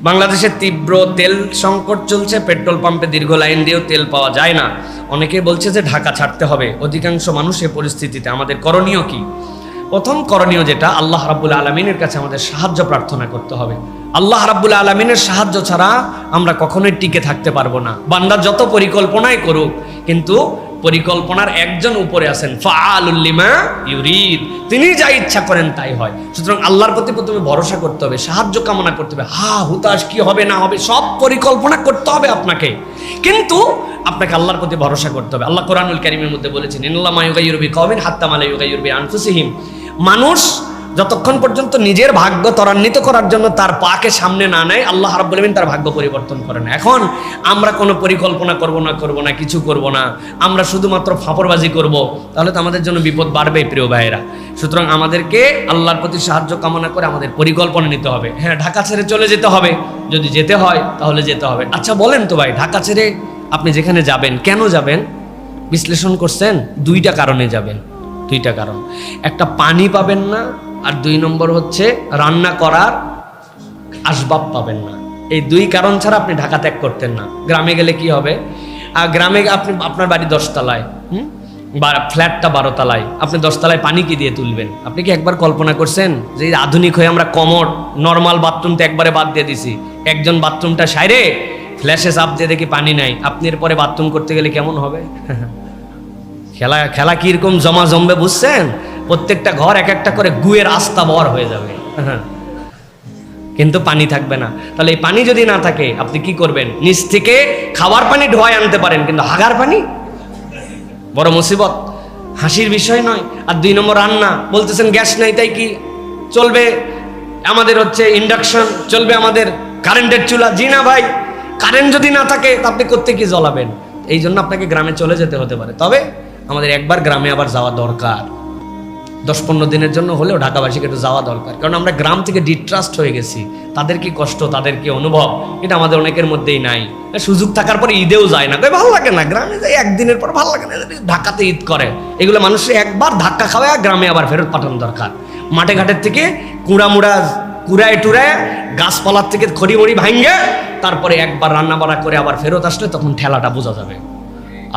বাংলাদেশে তীব্র তেল সংকট চলছে, পেট্রোল পাম্পে দীর্ঘ লাইন দিয়েও তেল পাওয়া যায় না। অনেকে বলছে যে ঢাকা ছাড়তে হবে। অধিকাংশ মানুষ এই পরিস্থিতিতে, আমাদের করণীয় কি? প্রথম করণীয় যেটা, আল্লাহ রাব্বুল আলামিনের কাছে আমাদের সাহায্য প্রার্থনা করতে হবে। আল্লাহ রাব্বুল আলামিনের সাহায্য ছাড়া আমরা কখনোই টিকে থাকতে পারবো না। বান্দা যত পরিকল্পনাই করুক, কিন্তু পরিকল্পনার একজন উপরে আছেন, ফাআলুল লিমা ইউরিদ, তিনি যা ইচ্ছা করেন তাই হয়। সুতরাং আল্লাহর প্রতি প্রথমে ভরসা করতে হবে, সাহায্য কামনা করতে হবে। হুতাশ কি হবে না হবে সব পরিকল্পনা করতে হবে আপনাকে, কিন্তু আপনাকে আল্লাহর প্রতি ভরসা করতে হবে। আল্লাহ কোরআনুল কারীমের মধ্যে বলেছেন, ইন্নাল্লাহা মা ইউগাইয়িরু বিকওমিন হাত্তা মা লা ইউগাইয়িরু বিআনফুসিহিম। মানুষ যতক্ষণ পর্যন্ত নিজের ভাগ্য ত্বরান্বিত করার জন্য তার পাকে সামনে না নেয়, আল্লাহ রাব্বুল আলামিন তার ভাগ্য পরিবর্তন করে না। এখন আমরা কোনো পরিকল্পনা করব না, কিছু করব না, আমরা শুধুমাত্র ফাপড়বাজি করব, তাহলে তো আমাদের জন্য বিপদ বাড়বে প্রিয় ভাইয়েরা। সুতরাং আমাদেরকে আল্লাহর প্রতি সাহায্য কামনা করে আমাদের পরিকল্পনা নিতে হবে। হ্যাঁ, ঢাকা ছেড়ে চলে যেতে হবে, যদি যেতে হয় তাহলে যেতে হবে। আচ্ছা বলেন তো ভাই, ঢাকা ছেড়ে আপনি যেখানে যাবেন কেন যাবেন? বিশ্লেষণ করছেন? দুইটা কারণে যাবেন, দুইটা কারণ। একটা, পানি পাবেন না, আর 2 নম্বর হচ্ছে রান্না করার আসবাব পাবেন না। এই 2 কারণ ছাড়া আপনি ঢাকা ত্যাগ করতেন না। গ্রামে গেলে কি হবে? আর গ্রামে আপনি, আপনার বাড়ি 10 তলায়, বা ফ্ল্যাটটা 12 তলায়, আপনি 10 তলায় পানি কি দিয়ে তুলবেন? আপনি কি একবার কল্পনা করছেন যে আধুনিক হয়ে আমরা কমোড, নর্মাল বাথরুমটা একবারে বাদ দিয়ে দিছি, একজন বাথরুমটা সাইরে ফ্ল্যাশে চাপ দিয়ে দেখি পানি নাই, আপনি এরপরে বাথরুম করতে গেলে কেমন হবে? খেলা কিরকম জমবে বুঝছেন? প্রত্যেকটা ঘর এক একটা করে গুয়ের আস্তা বর হয়ে যাবে, কিন্তু পানি থাকবে না। তাহলে এই পানি যদি না থাকে আপনি কি করবেন? নিচ থেকে খাবার পানি ধোয়ায় আনতে পারেন, কিন্তু হাগার পানি বড় মুসিবত, হাসির বিষয় নয়। আর 2 নম্বর, রান্না বলতেছেন গ্যাস নাই, তাই কি চলবে? আমাদের হচ্ছে ইন্ডাকশন চলবে, আমাদের কারেন্টের চুলা। জি না ভাই, কারেন্ট যদি না থাকে আপনি করতে কি জ্বলাবেন? এই জন্য আপনাকে গ্রামে চলে যেতে হতে পারে। তবে আমাদের একবার গ্রামে আবার যাওয়া দরকার, 10-15 দিনের জন্য হলেও ঢাকাবাসীকে একটু যাওয়া দরকার। কারণ আমরা গ্রাম থেকে ডিট্রাস্ট হয়ে গেছি। তাদের কি কষ্ট, তাদের কি অনুভব, এটা আমাদের অনেকের মধ্যেই নাই। সুযোগ থাকার পরে ঈদেও যায় না, ভালো লাগে না। গ্রামে যাই একদিনের পর ভালো লাগে না, ঢাকাতে ঈদ করে। এগুলো মানুষের একবার ধাক্কা খাওয়ায় গ্রামে আবার ফেরত পাঠানো দরকার। মাঠে ঘাটের থেকে কুড়ায় টুড়ায়, গাছপালার থেকে খড়িমড়ি ভাঙ্গে তারপরে একবার রান্না বাড়া করে আবার ফেরত আসলে তখন ঠেলাটা বোঝা যাবে।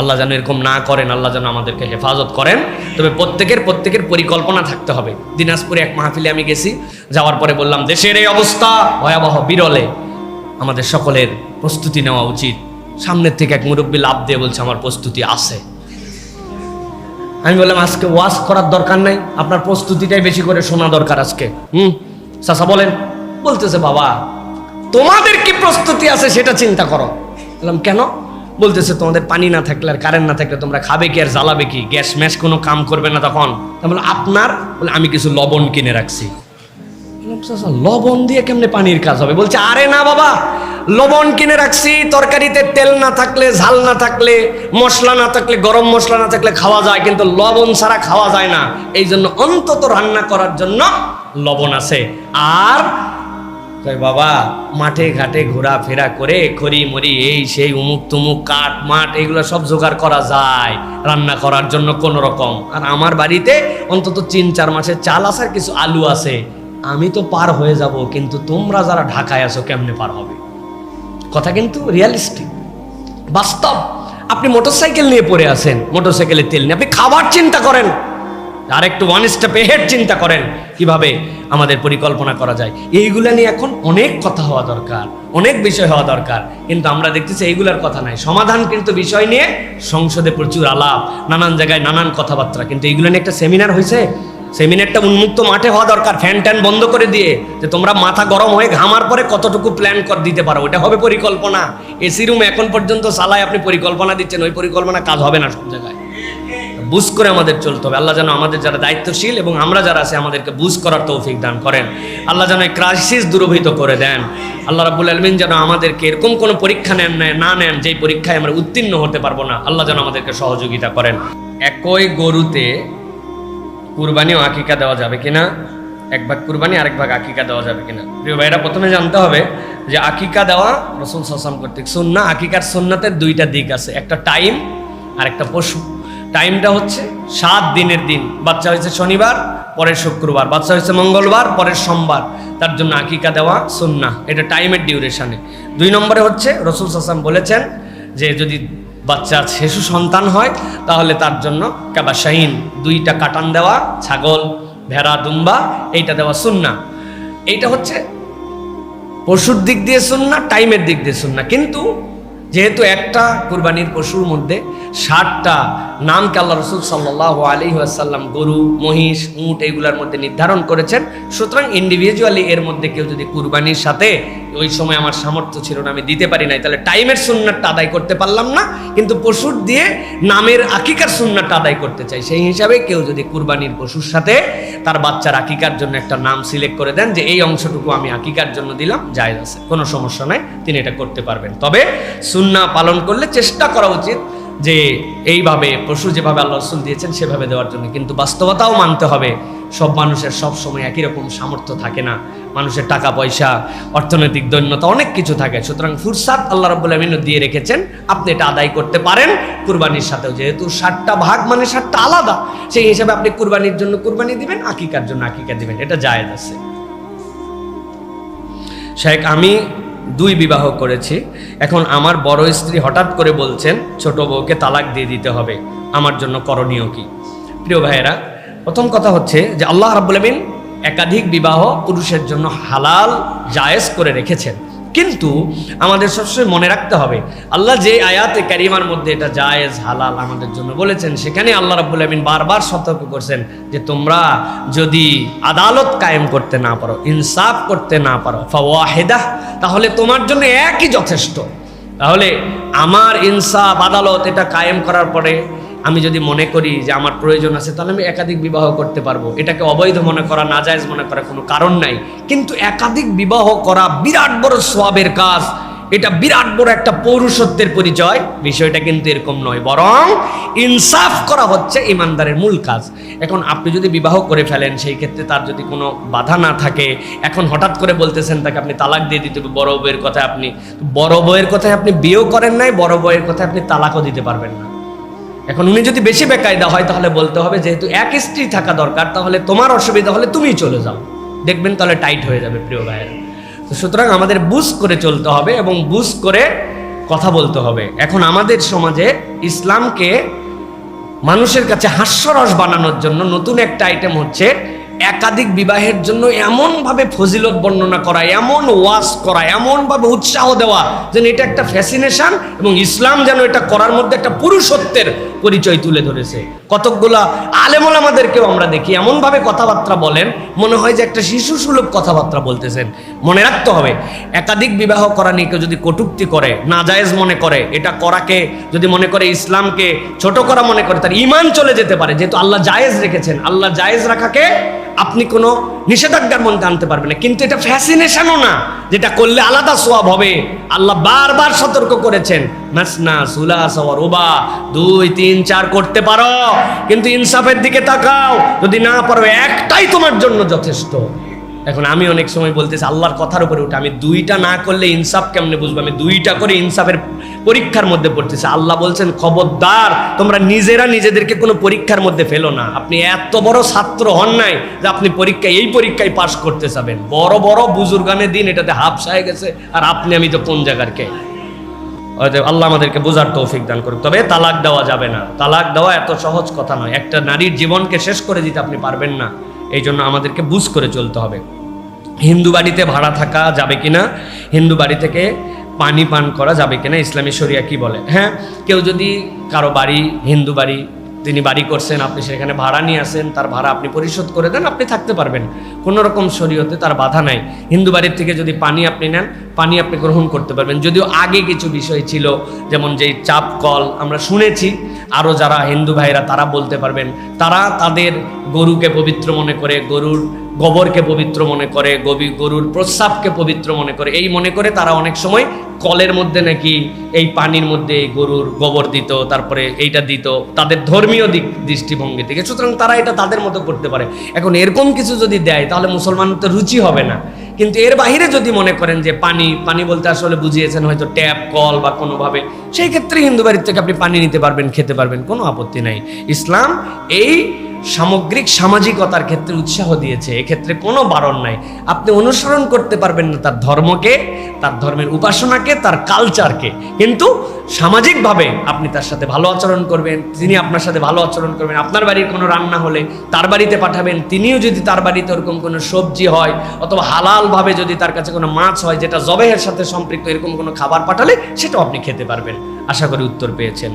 আল্লাহ যেন এরকম না করেন, আল্লাহ যেন আমাদেরকে হেফাজত করেন। তবে প্রত্যেকের পরিকল্পনা থাকতে হবে। দিনাজপুরে এক মাহফিলে আমি গেছি, যাওয়ার পরে বললাম, দেশের এই অবস্থা ভয়াবহ, বিরলে, আমাদের সকলের প্রস্তুতি নেওয়া উচিত। সামনের থেকে এক মুরব্বী লাভ দিয়ে বলছে, আমার প্রস্তুতি আছে। আমি বললাম, আজকে ওয়াজ করার দরকার নাই, আপনার প্রস্তুতিটাই বেশি করে শোনা দরকার আজকে। চাচা বলেন? বলতেছে, বাবা তোমাদের কি প্রস্তুতি আছে সেটা চিন্তা করো। বললাম, কেন? বলতেছে, তোমাদের পানি না থাকলে আর কারেন্ট না থাকলে তোমরা খাবে কি আর জ্বালাবে কি? গ্যাস ম্যাস কোনো কাম করবে না তখন। বলে আপনার? বলে আমি কিছু লবণ কিনে রাখছি। লবণ দিয়ে কেমনে পানির কাজ হবে? বলছে, আরে না বাবা, লবণ কিনে রাখছি, তরকারিতে তেল না থাকলে, ঝাল না থাকলে, মশলা না থাকলে, গরম মশলা না থাকলে খাওয়া যায়, কিন্তু লবণ ছাড়া খাওয়া যায় না। এই জন্য অন্তত রান্না করার জন্য লবণ আছে। আর বাবা মাঠে ঘাটে ঘোরাফেরা করে খড়ি মরি এই সেই উমুক তুমুক কাঠ মাঠ এগুলো সব জোগাড় করা যায় রান্না করার জন্য কোনো রকম। আর আমার বাড়িতে অন্তত 3-4 মাসের চাল আছে, আর কিছু আলু আছে, আমি তো পার হয়ে যাব, কিন্তু তোমরা যারা ঢাকায় আছো কেমনে পার হবে? কথা কিন্তু রিয়ালিস্টিক, বাস্তব। আপনি মোটরসাইকেল নিয়ে পড়ে আছেন, মোটরসাইকেলে তেল নিয়ে আপনি খাবার চিন্তা করেন, আর একটু 1 স্টেপ এহেড চিন্তা করেন কিভাবে আমাদের পরিকল্পনা করা যায়। এইগুলা নিয়ে এখন অনেক কথা হওয়া দরকার, অনেক বিষয় হওয়া দরকার, কিন্তু আমরা দেখতেছি এইগুলার কথা নাই। সমাধান কিন্তু বিষয় নিয়ে সংসদে প্রচুর আলাপ, নানান জায়গায় নানান কথাবার্তা, কিন্তু এইগুলো নিয়ে একটা সেমিনার হয়েছে। সেমিনারটা উন্মুক্ত মাঠে হওয়া দরকার, ফ্যান ট্যান বন্ধ করে দিয়ে, যে তোমরা মাথা গরম হয়ে ঘামার পরে কতটুকু প্ল্যান দিতে পারো, ওটা হবে পরিকল্পনা। এসি রুম এখন পর্যন্ত চালায় আপনি পরিকল্পনা দিচ্ছেন, ওই পরিকল্পনা কাজ হবে না সব জায়গায়। বুঝ করে আমাদের চলতে হবে। আল্লাহ যেন আমাদের যারা দায়িত্বশীল এবং আমরা যারা আছে আমাদেরকে বুঝ করার তৌফিক দান করেন। আল্লাহ যেন এই ক্রাইসিস দূরীভূত করে দেন। আল্লাহ রাব্বুল আলামিন যেন আমাদেরকে এরকম কোনো পরীক্ষা না নেন যেই পরীক্ষায় আমরা উত্তীর্ণ হতে পারবো না। আল্লাহ যেন আমাদেরকে সহযোগিতা করেন। একই গরুতে কুরবানি ও আকিকা দেওয়া যাবে কিনা? 1 ভাগ কুরবানি, আরেক ভাগ আকিকা দেওয়া যাবে কিনা? প্রিয় ভাইরা, প্রথমে জানতে হবে যে আকিকা দেওয়া রাসূল সাল্লাল্লাহু আলাইহি ওয়াসাল্লাম কর্তৃক সুন্নাহ। আকিকার সুন্নাতের 2টা দিক আছে, একটা টাইম আর একটা পশু। টাইমটা হচ্ছে 7 দিনের দিন, বাচ্চা হয়েছে শনিবার, পরের শুক্রবার, বাচ্চা হয়েছে মঙ্গলবার, পরের সোমবার, তার জন্য আকিকা দেওয়া সুন্নাহ, এটা টাইমের ডিউরেশনে। 2 নম্বরে হচ্ছে রাসূল সাল্লাল্লাহু আলাইহি ওয়াসাল্লাম বলেছেন যে যদি বাচ্চা শিশু সন্তান হয় তাহলে তার জন্য কাবাশাইন, 2টা কাটান দেওয়া, ছাগল, ভেড়া, দুম্বা, এইটা দেওয়া সুন্নাহ। এইটা হচ্ছে পশুর দিক দিয়ে সুন্নাহ, টাইমের দিক দিয়ে সুন্নাহ। কিন্তু যেহেতু একটা কুরবানির পশুর মধ্যে 60টা নামকে আল্লাহ রাসূল সাল্লাল্লাহু আলাইহি ওয়াসাল্লাম গরু, মহিষ, উট এইগুলোর মধ্যে নির্ধারণ করেছেন, সুতরাং ইন্ডিভিজুয়ালি এর মধ্যে কেউ যদি কুরবানির সাথে ওই সময় আমার সামর্থ্য ছিল না, আমি দিতে পারি নাই, তাহলে টাইমের সুন্নাতটা আদায় করতে পারলাম না, কিন্তু পশুর দিয়ে নামের আকিকার সুন্নাতটা আদায় করতে চাই, সেই হিসাবে কেউ যদি কুরবানির পশুর সাথে তার বাচ্চার আকিকার জন্য একটা নাম সিলেক্ট করে দেন যে এই অংশটুকু আমি আকিকার জন্য দিলাম, জায়েজ আছে, কোনো সমস্যা নাই, তিনি এটা করতে পারবেন। তবে সুন্নাহ পালন করলে চেষ্টা করা উচিত যে এইভাবে পশু যেভাবে আল্লাহ রাসূল দিয়েছেন সেভাবে দেওয়ার জন্য। কিন্তু বাস্তবতাও মানতে হবে, সব মানুষের সব সময় একই রকম সামর্থ্য থাকে না, মানুষের টাকা পয়সা, অর্থনৈতিক দৈন্যতা, অনেক কিছু থাকে, সুতরাং ফুরসাত আল্লাহ রাব্বুল আমিন দিয়ে রেখেছেন, আপনি এটা আদায় করতে পারেন কুরবানির সাথেও। যেহেতু 60টা ভাগ মানে 60টা আলাদা, সেই হিসাবে আপনি কুরবানির জন্য কুরবানি দিবেন, আকিকার জন্য আকিকা দিবেন, এটা জায়েজ আছে। শেখ, আমি 2 বিবাহ করেছি, এখন আমার বড় স্ত্রী হঠাৎ করে বলছেন ছোট বউকে তালাক দিয়ে দিতে হবে, আমার জন্য করণীয় কি? প্রিয় ভাইয়েরা, প্রথম কথা হচ্ছে যে আল্লাহ রাব্বুল আমিন একাধিক বিবাহ পুরুষের জন্য হালাল, জায়েজ করে রেখেছেন, কিন্তু আমাদের সবসময় মনে রাখতে হবে আল্লাহ যে আয়াতে কারিমার মধ্যে এটা জায়েজ হালাল আমাদের জন্য বলেছেন, সেখানে আল্লাহ রাব্বুল আমিন বারবার সতর্ক করছেন যে তোমরা যদি আদালত কায়েম করতে না পারো, ইনসাফ করতে না পারো, ফাওয়াহিদাহ, তাহলে তোমার জন্য একই যথেষ্ট। তাহলে আমার ইনসাফ, আদালত এটা কায়েম করার পরে আমি যদি মনে করি যে আমার প্রয়োজন আছে, তাহলে আমি একাধিক বিবাহ করতে পারবো, এটাকে অবৈধ মনে করা, নাজায়েজ মনে করা কোনো কারণ নাই। কিন্তু একাধিক বিবাহ করা বিরাট বড় সওয়াবের কাজ, এটা বিরাট বড় একটা পৌরুষত্বের পরিচয়, বিষয়টা কিন্তু এরকম নয়, বরং ইনসাফ করা হচ্ছে ইমানদারের মূল কাজ। এখন আপনি যদি বিবাহ করে ফেলেন, সেই ক্ষেত্রে তার যদি কোনো বাধা না থাকে, এখন হঠাৎ করে বলতেছেন তাকে আপনি তালাক দিয়ে দিতে হবে, বড় বউয়ের কথায় আপনি বিয়েও করেন নাই, বড় বউয়ের কথায় আপনি তালাকও দিতে পারবেন না। এখন উনি যদি বেশি বেকায়দা হয়, তাহলে বলতে হবে যেহেতু এক স্ত্রী থাকা দরকার, তাহলে তোমার অসুবিধা হলে তুমি চলে যাও, দেখবেন তাহলে টাইট হয়ে যাবে। প্রিয় ভাইয়েরা, তো সুতরাং আমাদের বুঝ করে চলতে হবে এবং বুঝ করে কথা বলতে হবে। এখন আমাদের সমাজে ইসলামকে মানুষের কাছে হাস্যরস বানানোর জন্য নতুন একটা আইটেম হচ্ছে একাধিক বিবাহের জন্য এমনভাবে ফজিলত বর্ণনা করা, এমন ওয়াজ করা, এমনভাবে উৎসাহ দেওয়া যেন এটা একটা ফ্যাসিনেশন, এবং ইসলাম যেন এটা করার মধ্যে একটা পুরুষত্বের পরিচয় তুলে ধরেছে। কতকগুলা আলেম ওলামাদেরকেও আমরা দেখি এমনভাবে কথাবার্তা বলেন, মনে হয় যে একটা শিশু সুলভ কথাবার্তা বলতেছেন। মনে রাখতে হবে, একাধিক বিবাহ করা নিয়ে কেউ যদি কটূক্তি করে, নাজায়েজ মনে করে, এটা করাকে যদি মনে করে ইসলামকে ছোট করা মনে করে, তার ঈমান চলে যেতে পারে। যেহেতু আল্লাহ জায়েজ রেখেছেন, আল্লাহ জায়েজ রাখাকে আপনি কোনো নিষেধাজ্ঞার মধ্যে আনতে পারবেন না, কিন্তু এটা ফ্যাসিনেশনও না, যেটা করলে আলাদা সওয়াব হবে। আল্লাহ বারবার সতর্ক করেছেন, মাসনা সুলাসা ওয়া রুবা, 2, 3, 4 করতে পারো, কিন্তু ইনসাফের দিকে তাকাও, যদি না পারো একটাই তোমার জন্য যথেষ্ট। এখন আমি অনেক সময় বলতেছি আল্লাহর কথার উপরে উঠে, আমি 2টা না করলে ইনসাফ কেমনে বুঝবো? আমি 2টা করে ইনসাফের পরীক্ষার মধ্যে পড়তেছি। আল্লাহ বলছেন খবরদার তোমরা নিজেরা নিজেদেরকে কোনো পরীক্ষার মধ্যে ফেলো না। আপনি এত বড় ছাত্র হন নাই যে আপনি এই পরীক্ষায় পাশ করতে যাবেন। বড় বড় বুজুর্গানের দিন এটাতে হাফসা হয়ে গেছে, আর আমি তো কোন জায়গার কে? আল্লাহ আমাদেরকে বোঝার তৌফিক দান করুক। তবে তালাক দেওয়া যাবে না, তালাক দেওয়া এত সহজ কথা নয়, একটা নারীর জীবনকে শেষ করে দিতে আপনি পারবেন না, এই জন্য আমাদেরকে বুঝ করে চলতে হবে। হিন্দু বাড়িতে ভাড়া থাকা যাবে কিনা, হিন্দু বাড়ি থেকে পানি পান করা যাবে কিনা, ইসলামী শরিয়া কি বলে? হ্যাঁ, কেউ যদি কারো বাড়ি, হিন্দু বাড়ি, তিনি বাড়ি করছেন, আপনি সেখানে ভাড়া নিয়ে আসেন, তার ভাড়া আপনি পরিশোধ করে দেন, আপনি থাকতে পারবেন, কোনো রকম শরীয়তে তার বাধা নাই। হিন্দু বাড়ির থেকে যদি পানি আপনি নেন, পানি আপনি গ্রহণ করতে পারবেন। যদিও আগে কিছু বিষয় ছিল, যেমন যেই চাপ কল আমরা শুনেছি, আরও যারা হিন্দু ভাইরা তারা বলতে পারবেন, তারা তাদের গরুকে পবিত্র মনে করে, গরুর গোবরকে পবিত্র মনে করে, গরুর প্রস্রাবকে পবিত্র মনে করে, এই মনে করে তারা অনেক সময় কলের মধ্যে নাকি এই পানির মধ্যে গরুর গোবর দিত, তারপরে এইটা দিত তাদের ধর্মীয় দৃষ্টিভঙ্গি থেকে। সুতরাং তারা এটা তাদের মতো করতে পারে। এখন এরকম কিছু যদি দেয় তাহলে মুসলমানদের তো রুচি হবে না, কিন্তু এর বাহিরে যদি মনে করেন যে পানি বলতে আসলে বুঝিয়েছেন হয়তো ট্যাপ কল বা কোনোভাবে, সেই ক্ষেত্রে হিন্দু বাড়ির থেকে আপনি পানি নিতে পারবেন, খেতে পারবেন, কোনো আপত্তি নাই। ইসলাম এই সামগ্রিক সামাজিকতার ক্ষেত্রে উৎসাহ দিয়েছে, এক্ষেত্রে কোনো বারণ নাই। আপনি অনুসরণ করতে পারবেন না তার ধর্মকে, তার ধর্মের উপাসনাকে, তার কালচারকে, কিন্তু সামাজিকভাবে আপনি তার সাথে ভালো আচরণ করবেন, তিনি আপনার সাথে ভালো আচরণ করবেন। আপনার বাড়ির কোনো রান্না হলে তার বাড়িতে পাঠাবেন, তিনিও যদি তার বাড়িতে ওরকম কোনো সবজি হয় অথবা হালালভাবে যদি তার কাছে কোনো মাছ হয় যেটা জবেহের সাথে সম্পৃক্ত, এরকম কোনো খাবার পাঠালে সেটাও আপনি খেতে পারবেন। আশা করি উত্তর পেয়েছেন।